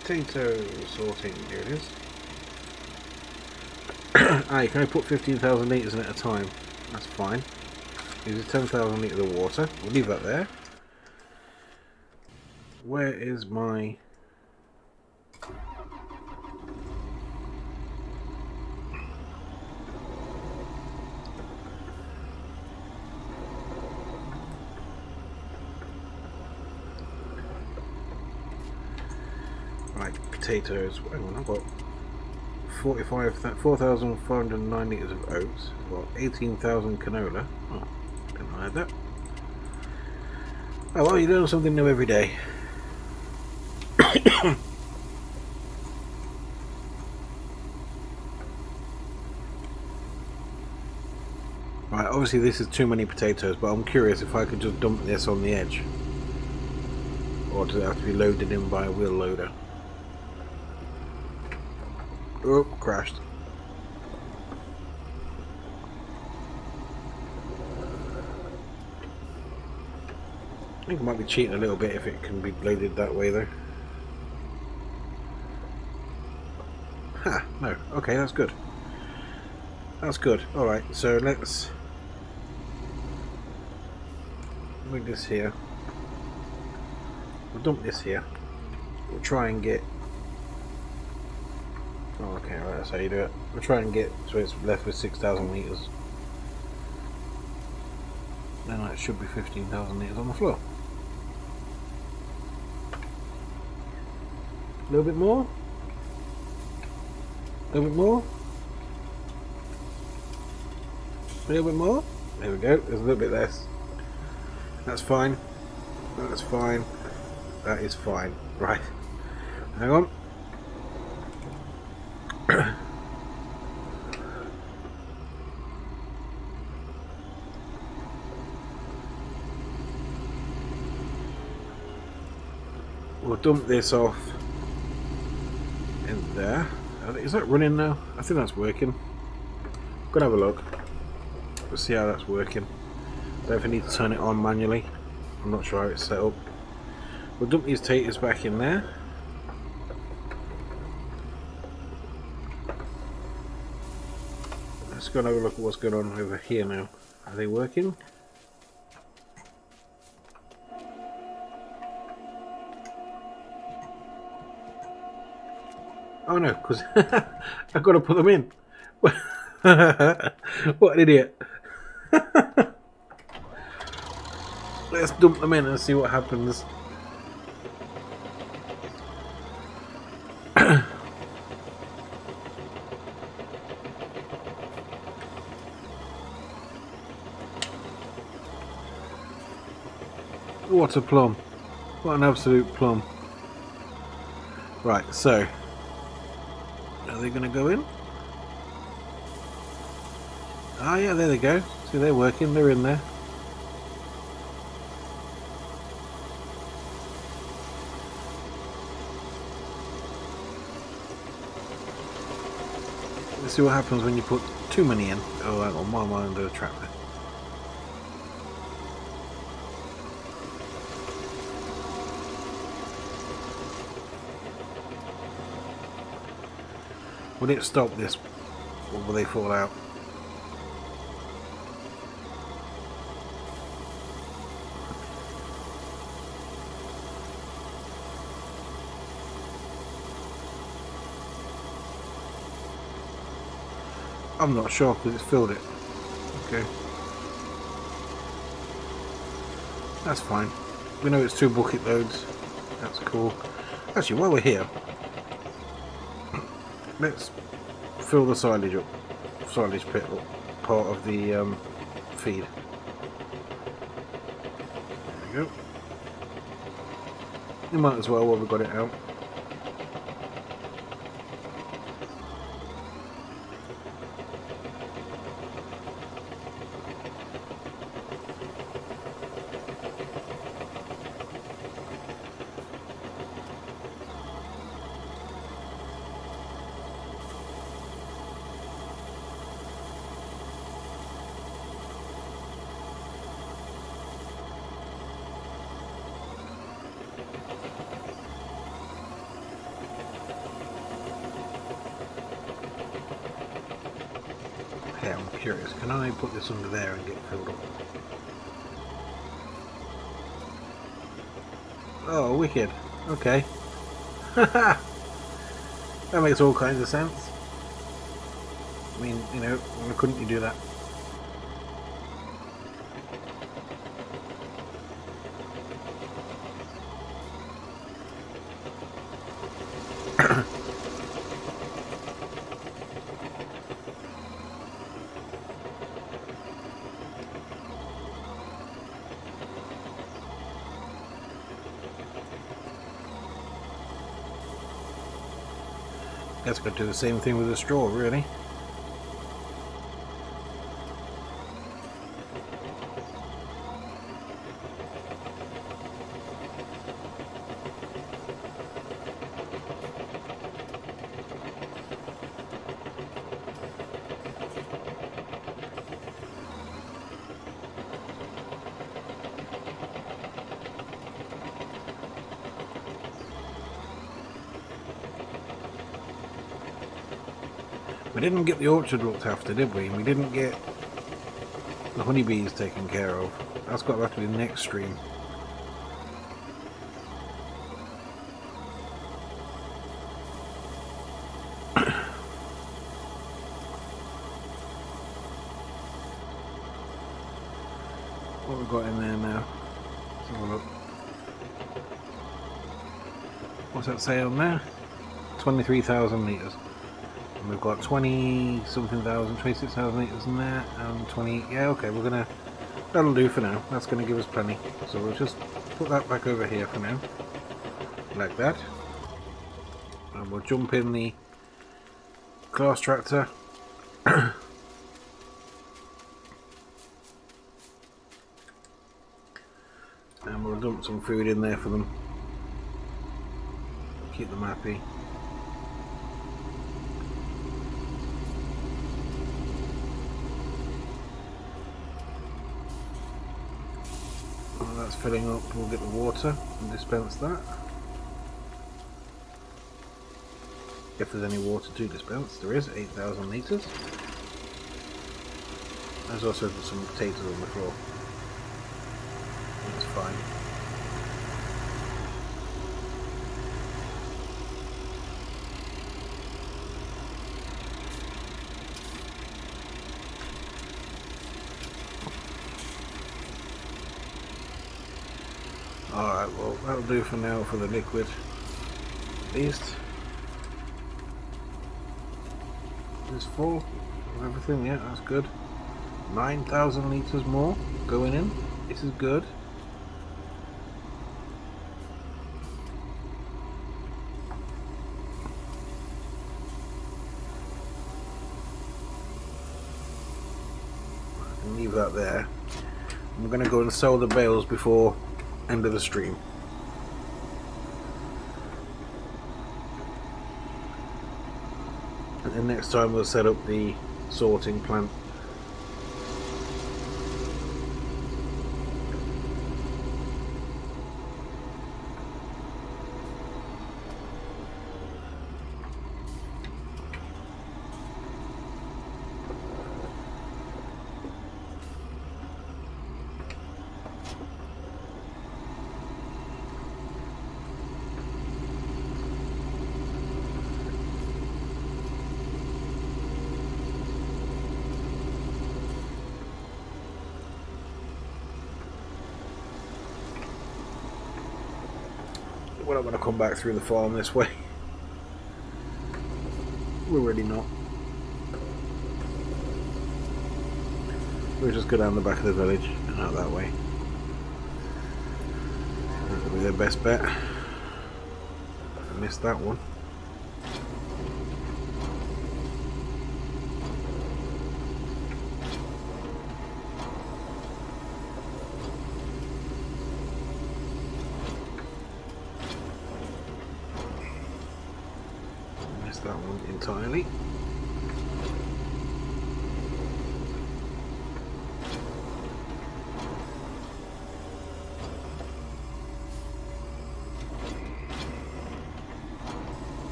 Potato sorting, here it is. You can only put 15,000 litres in at a time. That's fine. Uses 10,000 litres of water. We'll leave that there. Where is my... potatoes. Hang on, I've got 4,509 litres of oats. I've got 18,000 canola. Oh, didn't I have that? Oh well, you learn something new every day. Right, obviously this is too many potatoes, but I'm curious if I could just dump this on the edge. Or does it have to be loaded in by a wheel loader? Oh, crashed. I think I might be cheating a little bit if it can be loaded that way though. Ha, no. Okay, that's good. That's good. Alright, so let's move this here. We'll dump this here. We'll try and get... Oh, okay, right, that's how you do it. We'll try and get so it's left with 6,000 litres. Then it should be 15,000 litres on the floor. A little bit more. A little bit more. A little bit more. There we go. There's a little bit less. That's fine. That's fine. That is fine. Right. Hang on. We'll dump this off in there. Is that running now? I think that's working. I'm gonna have a look. Let's see how that's working. Don't know if I need to turn it on manually. I'm not sure how it's set up. We'll dump these taters back in there. Let's go and have a look at what's going on over here now. Are they working? Oh no, because I've got to put them in. What an idiot. Let's dump them in and see what happens. What a plum. What an absolute plum. Right, so are they going to go in? Ah, yeah, there they go. See, they're working, they're in there. Let's see what happens when you put too many in. Oh, hang on, my under the trap there. Will it stop this, or will they fall out? I'm not sure because it's filled it. Okay. That's fine. We know it's 2 bucket loads. That's cool. Actually, while we're here, let's fill the silage up. Silage pit up. Part of the feed. There we go. You might as well while we've got it out. Okay, I'm curious. Can I put this under there and get filled up? Oh, wicked. Okay. That makes all kinds of sense. I mean, you know, why couldn't you do that? Guess I could do the same thing with the straw, really. We didn't get the orchard looked after, did we? We didn't get the honeybees taken care of. That's got to have to be the next stream. What have we got in there now? Let's have a look. What's that say on there? 23,000 litres. And we've got 20 something thousand, 26,000 litres in there, and 20. Yeah, okay, that'll do for now. That's going to give us plenty. So we'll just put that back over here for now, like that. And we'll jump in the class tractor. And we'll dump some food in there for them. Keep them happy. While that's filling up, we'll get the water and dispense that. If there's any water to dispense, there is 8,000 litres. There's also some potatoes on the floor. That's fine. Alright, well that'll do for now for the liquid. At least. Is full of everything, yeah, that's good. 9,000 litres more going in. This is good. I can leave that there. I'm going to go and sell the bales before end of the stream. And then next time we'll set up the sorting plant. We're not going to come back through the farm this way. We're really not. We'll just go down the back of the village and out that way. That'll be their best bet. I missed that one. That one entirely.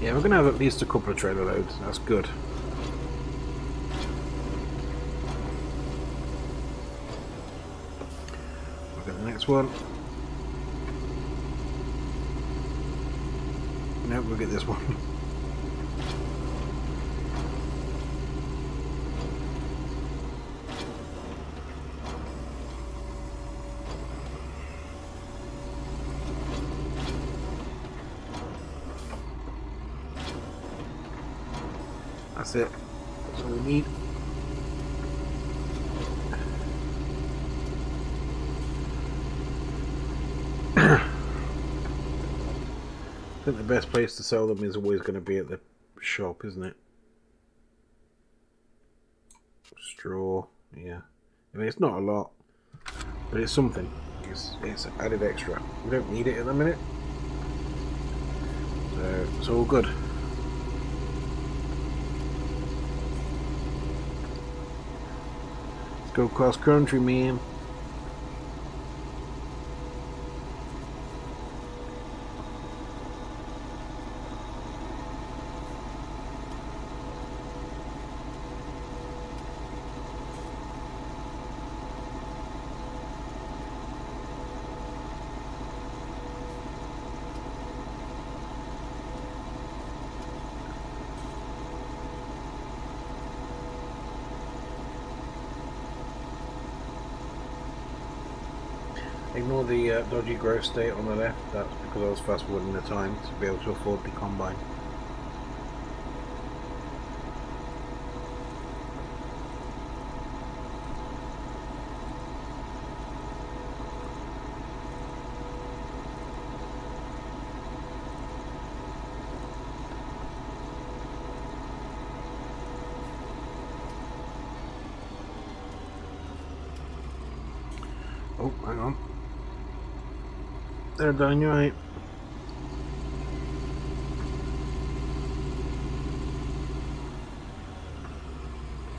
Yeah, we're going to have at least a couple of trailer loads. That's good. Look at the next one. Nope, we'll get this one. That's it. That's all we need. I think the best place to sell them is always going to be at the shop, isn't it? Straw, yeah. I mean, it's not a lot, but it's something. It's added extra. We don't need it at the minute, so it's all good. Let's go cross country, man. Ignore the dodgy growth state on the left. That's because I was fast forwarding the time to be able to afford the combine. Oh, hang on. They're done, you're right.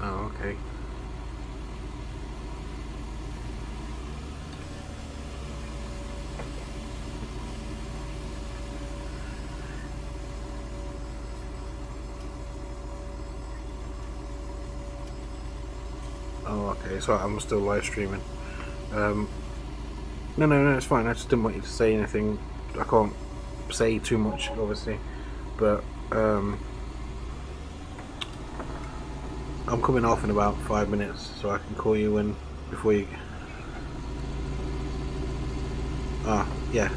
Oh, okay. Oh, okay, so I'm still live streaming. No, it's fine. I just didn't want you to say anything. I can't say too much, obviously, but I'm coming off in about 5 minutes, so I can call you when before you. Ah, yeah.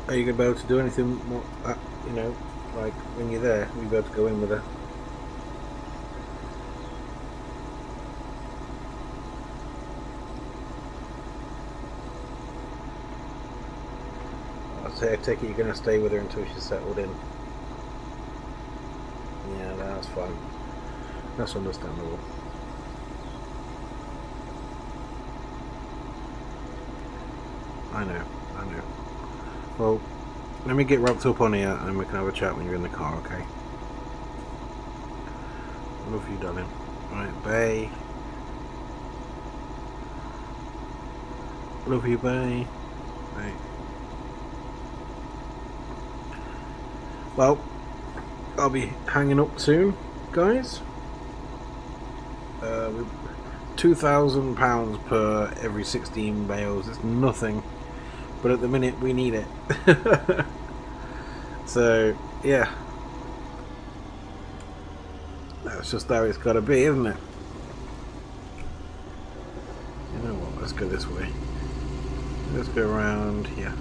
Are you going to be able to do anything more, you know, like when you're there, will you be able to go in with her? I take it you're going to stay with her until she's settled in. Yeah, that's fine. That's understandable. I know. Well, let me get wrapped up on here and we can have a chat when you're in the car, okay? Love you, darling. Alright, bye. Love you, bye. Bye. Well, I'll be hanging up soon, guys. £2,000 per every 16 bales. It's nothing. But at the minute we need it. So yeah, that's just how it's got to be, isn't it? You know what, let's go this way. Let's go around here.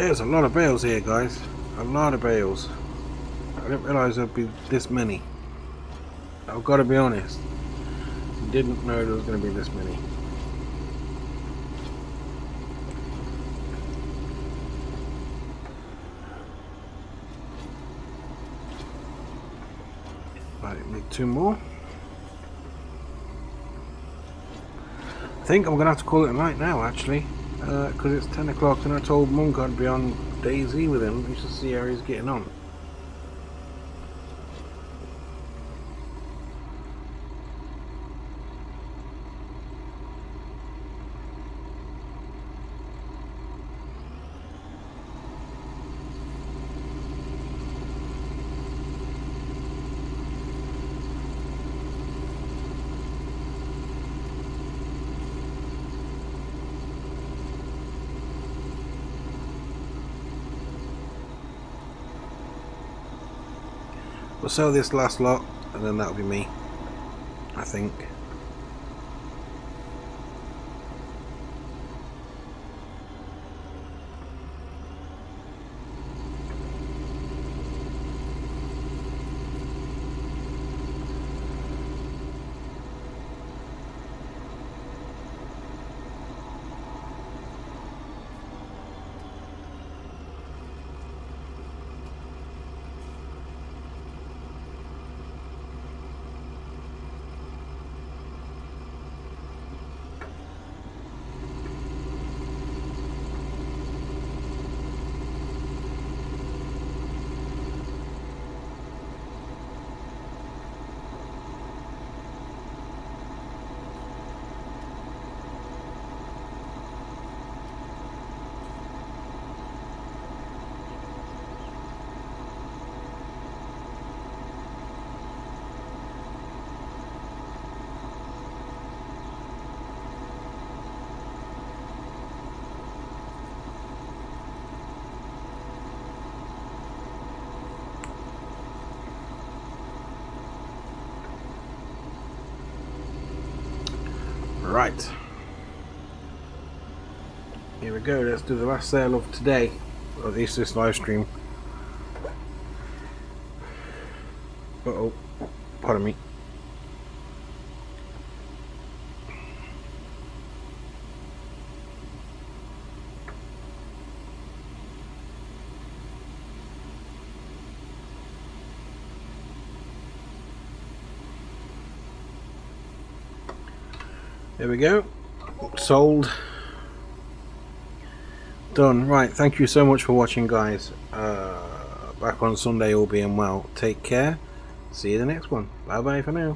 There's a lot of bales here, guys. A lot of bales. I didn't realise there'd be this many. I've got to be honest. Didn't know there was going to be this many. Right, need 2 more. I think I'm going to have to call it a night now, actually. Because it's 10 o'clock and I told Monk I'd be on DayZ with him. We should see how he's getting on. We'll sell this last lot and then that'll be me, I think. Right, here we go. Let's do the last sale of today, or at least this live stream. Uh-oh, pardon me. There we go. Sold. Done. Right, thank you so much for watching, guys. Back on Sunday, all being well. Take care. See you the next one. Bye bye for now.